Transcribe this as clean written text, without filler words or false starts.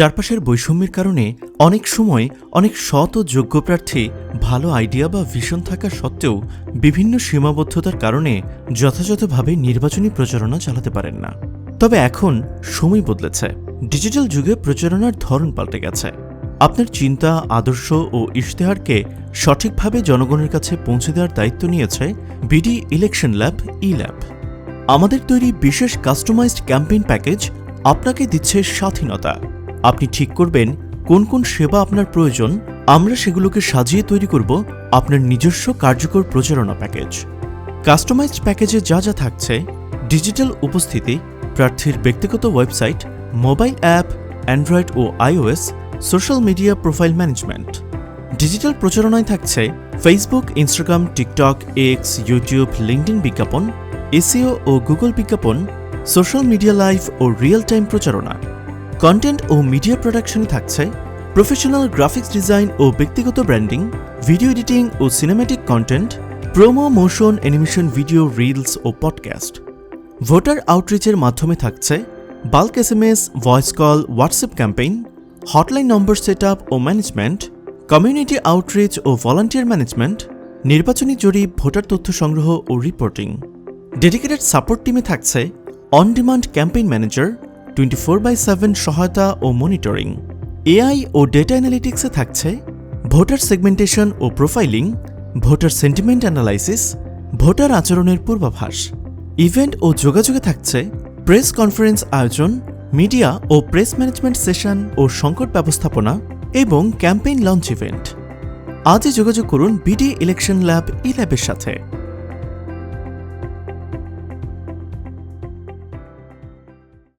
চারপাশের বৈষম্যের কারণে অনেক সময় অনেক সৎ ও যোগ্য প্রার্থী ভালো আইডিয়া বা ভিশন থাকা সত্ত্বেও বিভিন্ন সীমাবদ্ধতার কারণে যথাযথভাবে নির্বাচনী প্রচারণা চালাতে পারেন না। তবে এখন সময় বদলেছে, ডিজিটাল যুগে প্রচারণার ধরন পাল্টে গেছে। আপনার চিন্তা, আদর্শ ও ইশতেহারকে সঠিকভাবে জনগণের কাছে পৌঁছে দেওয়ার দায়িত্ব নিয়েছে বিডি ইলেকশন ল্যাব ই-ল্যাব। আমাদের তৈরি বিশেষ কাস্টমাইজড ক্যাম্পেইন প্যাকেজ আপনাকে দিচ্ছে স্বাধীনতা। আপনি ঠিক করবেন কোন কোন সেবা আপনার প্রয়োজন, আমরা সেগুলোকে সাজিয়ে তৈরি করব আপনার নিজস্ব কার্যকর প্রচারণা প্যাকেজ। কাস্টমাইজড প্যাকেজে যা যা থাকছে: ডিজিটাল উপস্থিতি, প্রার্থীর ব্যক্তিগত ওয়েবসাইট, মোবাইল অ্যাপ, অ্যান্ড্রয়েড ও iOS, social media profile management. Digital প্রচারণায় থাকছে Facebook, Instagram, TikTok, X, YouTube, LinkedIn বিজ্ঞাপন, এসইও ও গুগল বিজ্ঞাপন, সোশ্যাল মিডিয়া লাইভ ও রিয়েল টাইম প্রচারণা। কন্টেন্ট ও মিডিয়া প্রোডাকশনে থাকছে প্রফেশনাল গ্রাফিক্স ডিজাইন ও ব্যক্তিগত ব্র্যান্ডিং, ভিডিও এডিটিং ও cinematic content, promo, motion, animation, video, reels ও পডকাস্ট। ভোটার আউটরিচের মাধ্যমে থাকছে bulk SMS, voice call, WhatsApp campaign, hotline নম্বর সেটআপ ও ম্যানেজমেন্ট, কমিউনিটি আউটরিচ ও ভলান্টিয়ার ম্যানেজমেন্ট, নির্বাচনী জরিপ, ভোটার তথ্য সংগ্রহ ও রিপোর্টিং। ডেডিকেটেড সাপোর্ট টিমে থাকছে অন ডিমান্ড ক্যাম্পেইন ম্যানেজার, 24/7 সহায়তা ও মনিটরিং। এআই ও ডেটা অ্যানালিটিক্সে থাকছে ভোটার সেগমেন্টেশন ও profiling, voter sentiment analysis, voter আচরণের পূর্বাভাস। ইভেন্ট ও যোগাযোগে থাকছে প্রেস কনফারেন্স আয়োজন, মিডিয়া ও প্রেস ম্যানেজমেন্ট সেশন ও সংকট ব্যবস্থাপনা এবং ক্যাম্পেইন লঞ্চ ইভেন্ট। আজই যোগাযোগ করুন বিডি ইলেকশন ল্যাব ই-ল্যাবের সাথে।